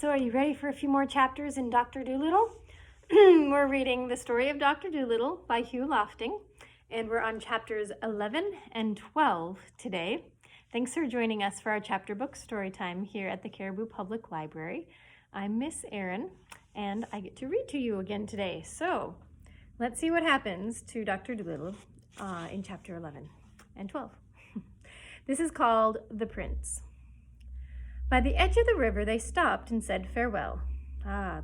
So are you ready for a few more chapters in Dr. Dolittle? We're reading The Story of Dr. Dolittle by Hugh Lofting, and we're on chapters 11 and 12 today. Thanks for joining us for our chapter book story time here at the Caribou Public Library. I'm Miss Erin, and I get to read to you again today. So let's see what happens to Dr. Dolittle in chapter 11 and 12. This is called The Prince. By the edge of the river, they stopped and said farewell.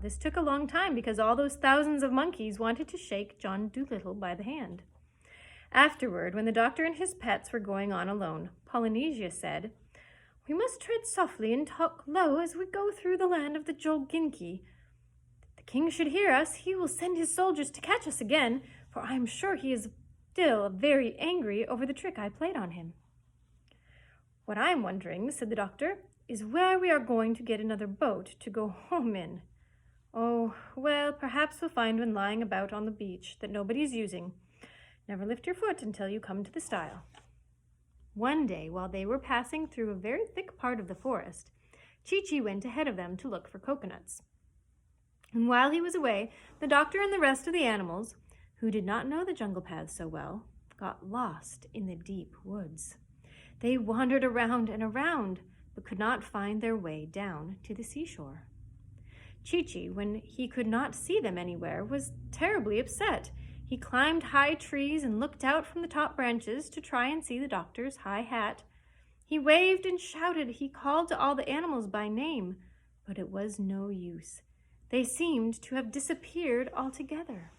This took a long time because all those thousands of monkeys wanted to shake John Dolittle by the hand. Afterward, when the doctor and his pets were going on alone, Polynesia said, "We must tread softly and talk low as we go through the land of the Jolginki. If the king should hear us, he will send his soldiers to catch us again, for I am sure he is still very angry over the trick I played on him." "What I am wondering," said the doctor, "is where we are going to get another boat to go home in." "Oh, well, perhaps we'll find one lying about on the beach that nobody is using. Never lift your foot until you come to the stile." One day, while they were passing through a very thick part of the forest, Chi-Chi went ahead of them to look for coconuts. And while he was away, the doctor and the rest of the animals, who did not know the jungle paths so well, got lost in the deep woods. They wandered around and around, but could not find their way down to the seashore. Chi-Chi, when he could not see them anywhere, was terribly upset. He climbed high trees and looked out from the top branches to try and see the doctor's high hat. He waved and shouted. He called to all the animals by name, but it was no use. They seemed to have disappeared altogether.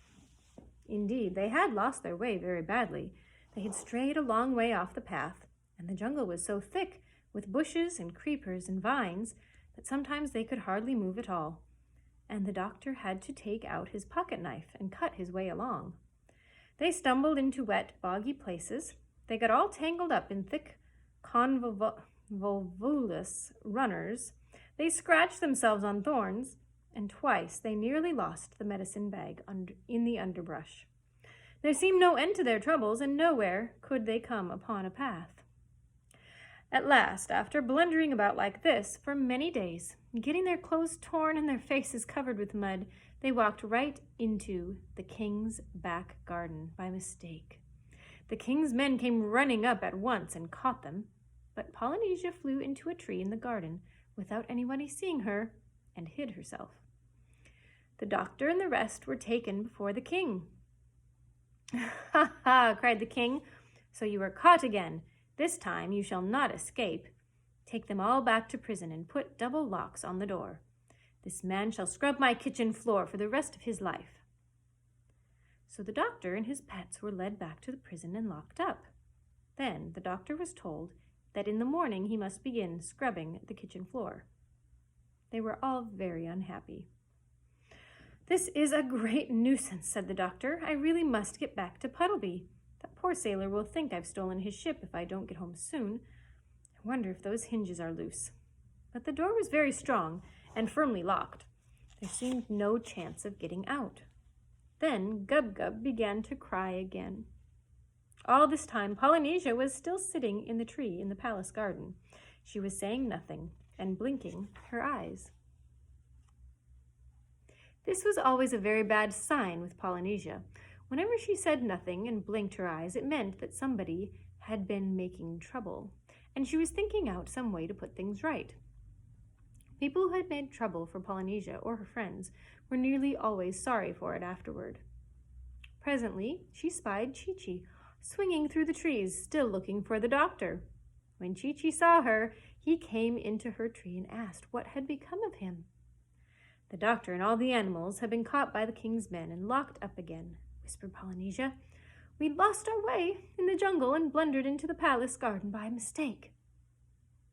Indeed, they had lost their way very badly. They had strayed a long way off the path, and the jungle was so thick with bushes and creepers and vines that sometimes they could hardly move at all, and the doctor had to take out his pocket knife and cut his way along. They stumbled into wet, boggy places. They got all tangled up in thick, convolvulus runners. They scratched themselves on thorns, and twice they nearly lost the medicine bag in the underbrush. There seemed no end to their troubles, and nowhere could they come upon a path. At last, after blundering about like this for many days, getting their clothes torn and their faces covered with mud, they walked right into the king's back garden by mistake. The king's men came running up at once and caught them, but Polynesia flew into a tree in the garden without anybody seeing her and hid herself. The doctor and the rest were taken before the king. "Ha ha!" cried the king. "So you are caught again. This time you shall not escape. Take them all back to prison and put double locks on the door. This man shall scrub my kitchen floor for the rest of his life." So the doctor and his pets were led back to the prison and locked up. Then the doctor was told that in the morning he must begin scrubbing the kitchen floor. They were all very unhappy. "This is a great nuisance," said the doctor. "I really must get back to Puddleby. That poor sailor will think I've stolen his ship if I don't get home soon. I wonder if those hinges are loose." But the door was very strong and firmly locked. There seemed no chance of getting out. Then Gub-Gub began to cry again. All this time, Polynesia was still sitting in the tree in the palace garden. She was saying nothing and blinking her eyes. This was always a very bad sign with Polynesia. Whenever she said nothing and blinked her eyes, it meant that somebody had been making trouble, and she was thinking out some way to put things right. People who had made trouble for Polynesia or her friends were nearly always sorry for it afterward. Presently, she spied Chi-Chi swinging through the trees, still looking for the doctor. When Chi-Chi saw her, he came into her tree and asked what had become of him. "The doctor and all the animals have been caught by the king's men and locked up again," whispered Polynesia. "We lost our way in the jungle and blundered into the palace garden by mistake."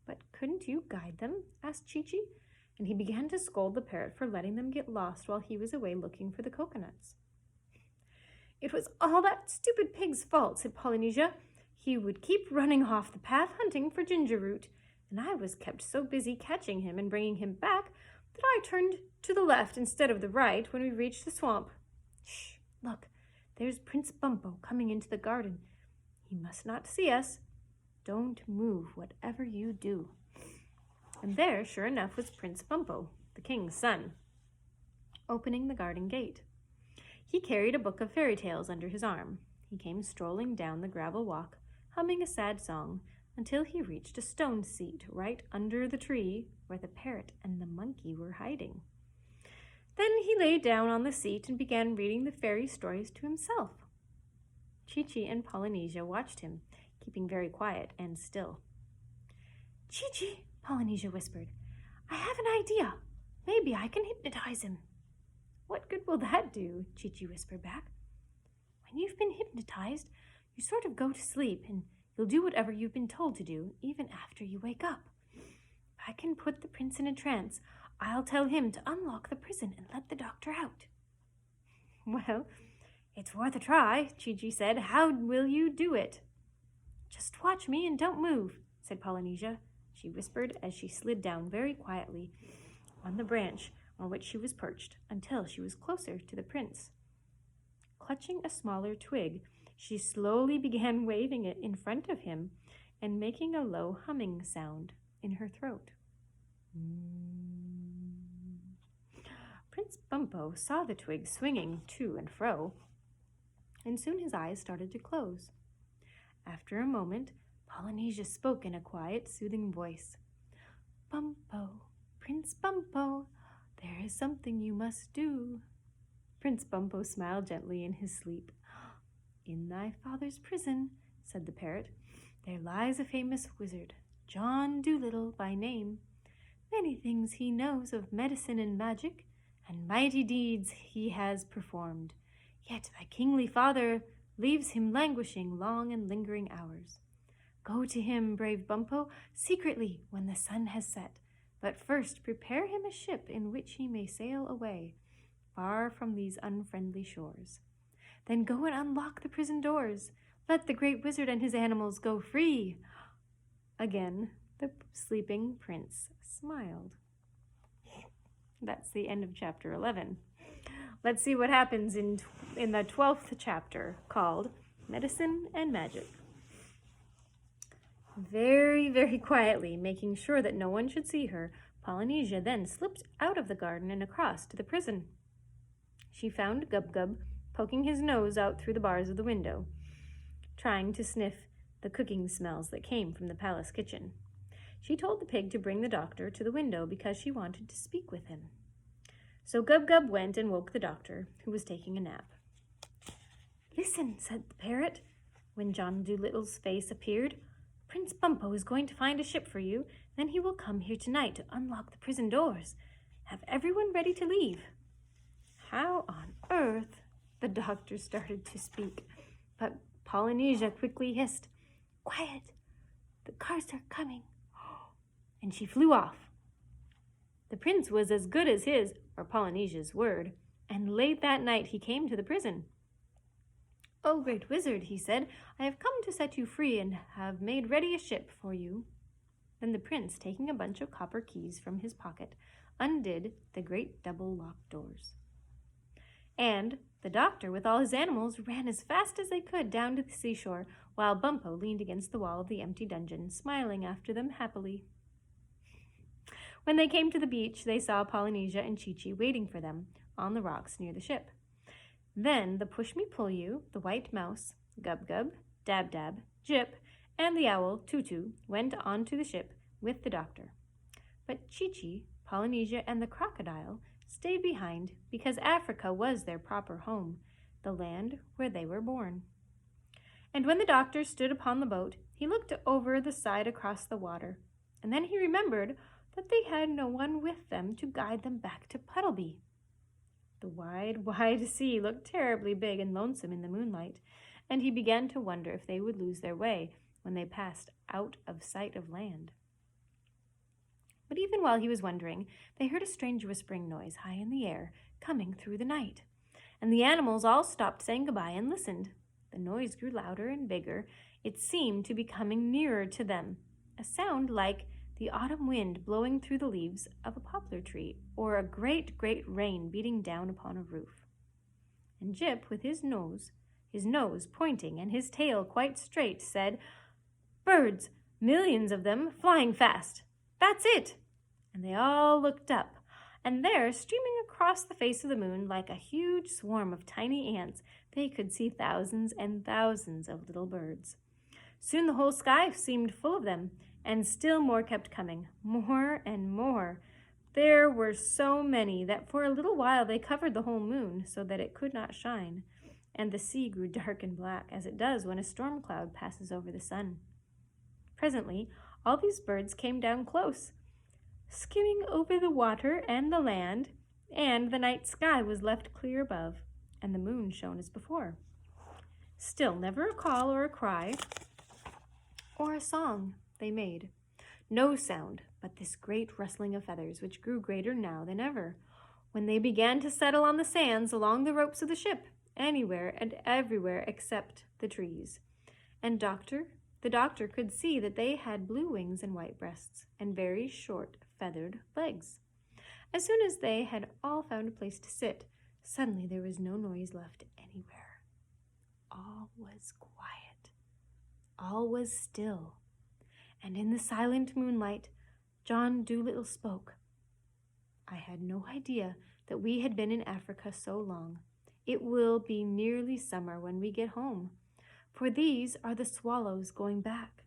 "But couldn't you guide them?" asked Chi-Chi, and he began to scold the parrot for letting them get lost while he was away looking for the coconuts. "It was all that stupid pig's fault," said Polynesia. "He would keep running off the path hunting for ginger root, and I was kept so busy catching him and bringing him back that I turned to the left instead of the right when we reached the swamp. Shh, look, there's Prince Bumpo coming into the garden. He must not see us. Don't move, whatever you do." And there, sure enough, was Prince Bumpo. the king's son, opening the garden gate. He carried a book of fairy tales under his arm. He came strolling down the gravel walk, humming a sad song, until he reached a stone seat right under the tree where the parrot and the monkey were hiding. Then he lay down on the seat and began reading the fairy stories to himself. Chi-Chi and Polynesia watched him, keeping very quiet and still. "Chi-Chi," Polynesia whispered, "I have an idea. Maybe I can hypnotize him." "What good will that do?" Chi-Chi whispered back. "When you've been hypnotized, you sort of go to sleep and you'll do whatever you've been told to do, even after you wake up. If I can put the prince in a trance, I'll tell him to unlock the prison and let the doctor out." "Well, it's worth a try," Chi-Chi said. "How will you do it?" "Just watch me and don't move," said Polynesia. She whispered as she slid down very quietly on the branch on which she was perched until she was closer to the prince. Clutching a smaller twig, she slowly began waving it in front of him and making a low humming sound in her throat. Prince Bumpo saw the twig swinging to and fro, and soon his eyes started to close. After a moment, Polynesia spoke in a quiet, soothing voice. "Bumpo, Prince Bumpo, there is something you must do." Prince Bumpo smiled gently in his sleep. "In thy father's prison," said the parrot, "there lies a famous wizard, John Dolittle by name. Many things he knows of medicine and magic, and mighty deeds he has performed. Yet thy kingly father leaves him languishing long and lingering hours. Go to him, brave Bumpo, secretly when the sun has set, but first prepare him a ship in which he may sail away, far from these unfriendly shores. Then go and unlock the prison doors. Let the great wizard and his animals go free." Again, the sleeping prince smiled. That's the end of chapter 11. Let's see what happens in the 12th chapter, called Medicine and Magic. Very, very quietly, making sure that no one should see her, Polynesia then slipped out of the garden and across to the prison. She found Gub-Gub poking his nose out through the bars of the window, trying to sniff the cooking smells that came from the palace kitchen. She told the pig to bring the doctor to the window because she wanted to speak with him. So Gub-Gub went and woke the doctor, who was taking a nap. "Listen," said the parrot, when John Dolittle's face appeared. "Prince Bumpo is going to find a ship for you, then he will come here tonight to unlock the prison doors. Have everyone ready to leave." "How on earth?" The doctor started to speak, but Polynesia quickly hissed, "Quiet! The cars are coming!" And she flew off. The prince was as good as his, or Polynesia's, word, and late that night he came to the prison. "Oh, great wizard," he said, "I have come to set you free and have made ready a ship for you." Then the prince, taking a bunch of copper keys from his pocket, undid the great double-locked doors. And the doctor, with all his animals, ran as fast as they could down to the seashore, while Bumpo leaned against the wall of the empty dungeon, smiling after them happily. When they came to the beach, they saw Polynesia and Chi-Chi waiting for them on the rocks near the ship. Then the Push-Me-Pull-You, the white mouse, Gub-Gub, Dab-Dab, Jip, and the owl, Tutu, went onto the ship with the doctor. But Chi-Chi, Polynesia, and the crocodile stayed behind because Africa was their proper home, the land where they were born. And when the doctor stood upon the boat, he looked over the side across the water, and then he remembered that they had no one with them to guide them back to Puddleby. The wide, wide sea looked terribly big and lonesome in the moonlight, and he began to wonder if they would lose their way when they passed out of sight of land. But even while he was wondering, they heard a strange whispering noise high in the air, coming through the night. And the animals all stopped saying goodbye and listened. The noise grew louder and bigger. It seemed to be coming nearer to them, a sound like the autumn wind blowing through the leaves of a poplar tree, or a great, great rain beating down upon a roof. And Jip, with his nose pointing and his tail quite straight, said, "Birds, millions of them, flying fast. That's it!" And they all looked up, And there, streaming across the face of the moon like a huge swarm of tiny ants, they could see thousands and thousands of little birds. Soon the whole sky seemed full of them, and still more kept coming, more and more. There were so many that for a little while they covered the whole moon so that it could not shine, and the sea grew dark and black, as it does when a storm cloud passes over the sun. Presently, all these birds came down close, skimming over the water and the land, and the night sky was left clear above, and the moon shone as before. Still, never a call or a cry or a song they made. No sound but this great rustling of feathers, which grew greater now than ever, when they began to settle on the sands along the ropes of the ship, anywhere and everywhere except the trees. And the doctor could see that they had blue wings and white breasts, and very short feathered legs. As soon as they had all found a place to sit, suddenly there was no noise left anywhere. All was quiet. All was still. And in the silent moonlight, John Dolittle spoke. I had no idea that we had been in Africa so long. It will be nearly summer when we get home, for these are the swallows going back.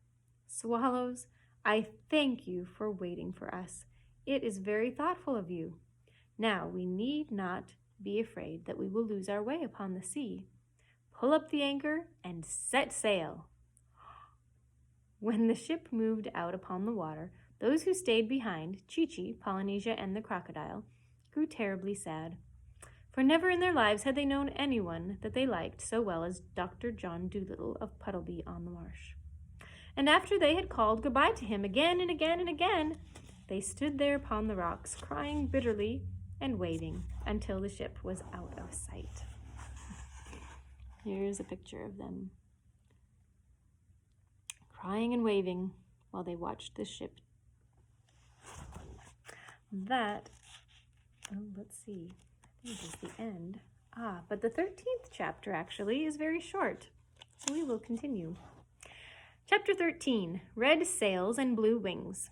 Swallows, I thank you for waiting for us. It is very thoughtful of you. Now we need not be afraid that we will lose our way upon the sea. Pull up the anchor and set sail. When the ship moved out upon the water, those who stayed behind, Chi-Chi, Polynesia, and the crocodile, grew terribly sad. For never in their lives had they known anyone that they liked so well as Dr. John Dolittle of Puddleby-on-the-Marsh. And after they had called goodbye to him again and again and again, they stood there upon the rocks, crying bitterly and waiting until the ship was out of sight. Here's a picture of them, crying and waving while they watched the ship. Let's see, I think this is the end. But the 13th chapter actually is very short, so we will continue. Chapter 13, Red Sails and Blue Wings.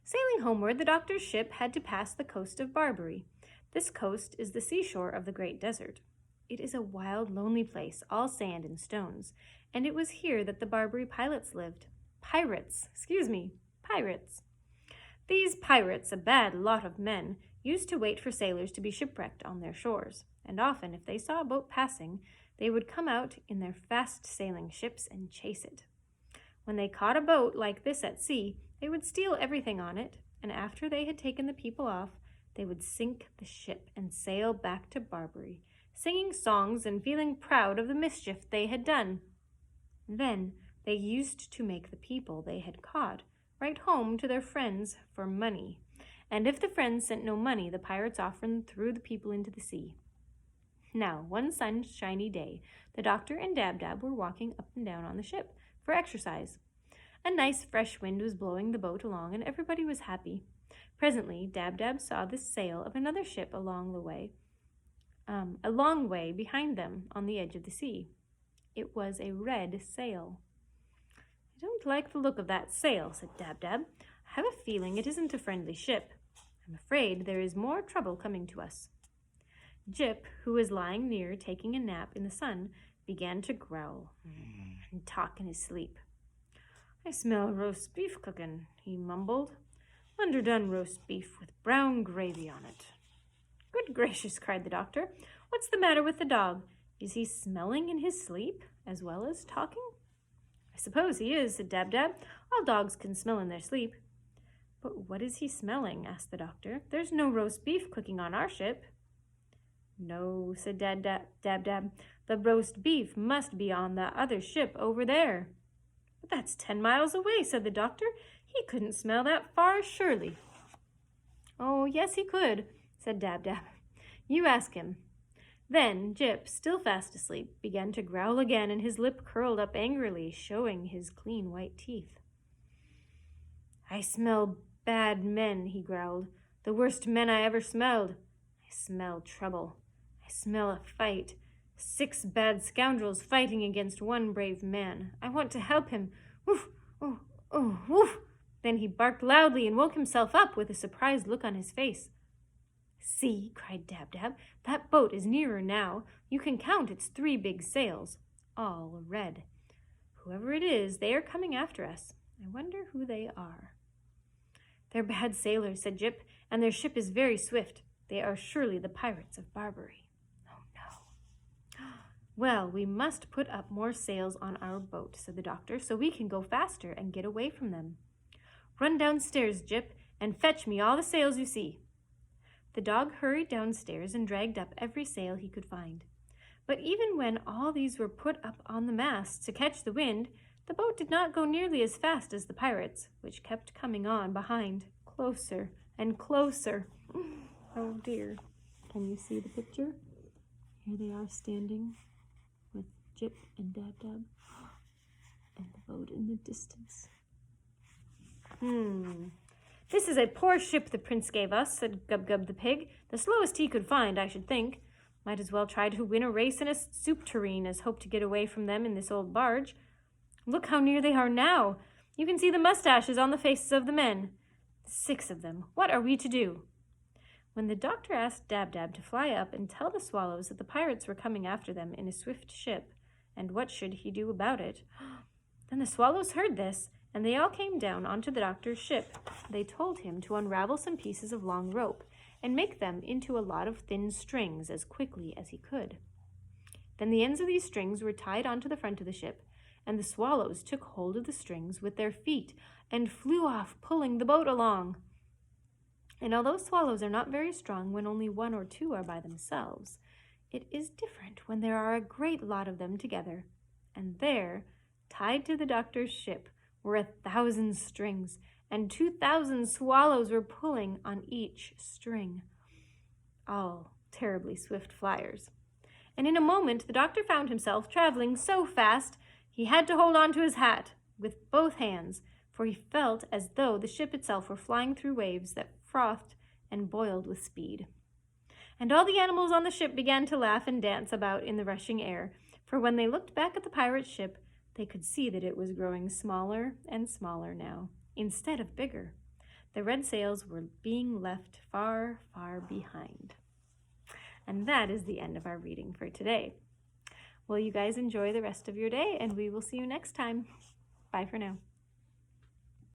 Sailing homeward, the doctor's ship had to pass the coast of Barbary. This coast is the seashore of the great desert. It is a wild, lonely place, all sand and stones, and it was here that the Barbary pilots lived. Pirates. These pirates, a bad lot of men, used to wait for sailors to be shipwrecked on their shores, and often, if they saw a boat passing, they would come out in their fast-sailing ships and chase it. When they caught a boat like this at sea, they would steal everything on it, and after they had taken the people off, they would sink the ship and sail back to Barbary, singing songs and feeling proud of the mischief they had done. Then they used to make the people they had caught write home to their friends for money, and if the friends sent no money, the pirates often threw the people into the sea. Now, one sunshiny day, the doctor and Dab-Dab were walking up and down on the ship for exercise. A nice fresh wind was blowing the boat along, and everybody was happy. Presently, Dab-Dab saw the sail of another ship a long way behind them on the edge of the sea. It was a red sail. I don't like the look of that sail, said Dab-Dab. I have a feeling it isn't a friendly ship. I'm afraid there is more trouble coming to us. Jip, who was lying near taking a nap in the sun, began to growl and talk in his sleep. I smell roast beef cooking, he mumbled. Underdone roast beef with brown gravy on it. Good gracious, cried the doctor. What's the matter with the dog? Is he smelling in his sleep as well as talking? I suppose he is, said Dab-Dab. All dogs can smell in their sleep. But what is he smelling? Asked the doctor. There's no roast beef cooking on our ship. No, said Dab-Dab. The roast beef must be on the other ship over there. But that's 10 miles away, said the doctor. He couldn't smell that far, surely. Oh, yes, he could, said Dab-Dab. You ask him. Then Jip, still fast asleep, began to growl again, and his lip curled up angrily, showing his clean white teeth. I smell bad men, he growled. The worst men I ever smelled. I smell trouble. I smell a fight. 6 bad scoundrels fighting against one brave man. I want to help him. Woof, oh, oh, woof. Then he barked loudly and woke himself up with a surprised look on his face. "See," cried Dab-Dab, "that boat is nearer now. You can count its 3 big sails, all red. Whoever it is, they are coming after us. I wonder who they are." "They're bad sailors," said Jip, "and their ship is very swift. They are surely the pirates of Barbary." "Oh, no." "Well, we must put up more sails on our boat," said the doctor, "so we can go faster and get away from them. Run downstairs, Jip, and fetch me all the sails you see." The dog hurried downstairs and dragged up every sail he could find. But even when all these were put up on the mast to catch the wind, the boat did not go nearly as fast as the pirates, which kept coming on behind, closer and closer. Oh dear. Can you see the picture? Here they are standing with Jip and Dab-Dab and the boat in the distance. "This is a poor ship the prince gave us," said Gub-Gub the pig. "The slowest he could find, I should think. Might as well try to win a race in a soup tureen as hope to get away from them in this old barge. Look how near they are now. You can see the mustaches on the faces of the men. 6 of them. What are we to do?" When the doctor asked Dab-Dab to fly up and tell the swallows that the pirates were coming after them in a swift ship, and what should he do about it, then the swallows heard this, and they all came down onto the doctor's ship. They told him to unravel some pieces of long rope and make them into a lot of thin strings as quickly as he could. Then the ends of these strings were tied onto the front of the ship, and the swallows took hold of the strings with their feet and flew off, pulling the boat along. And although swallows are not very strong when only 1 or 2 are by themselves, it is different when there are a great lot of them together. And there, tied to the doctor's ship, were 1,000 strings, and 2,000 swallows were pulling on each string. All terribly swift flyers. And in a moment the doctor found himself traveling so fast he had to hold on to his hat with both hands, for he felt as though the ship itself were flying through waves that frothed and boiled with speed. And all the animals on the ship began to laugh and dance about in the rushing air, for when they looked back at the pirate ship, they could see that it was growing smaller and smaller now, instead of bigger. The red sails were being left far, far behind. And that is the end of our reading for today. Well, you guys enjoy the rest of your day, and we will see you next time. Bye for now.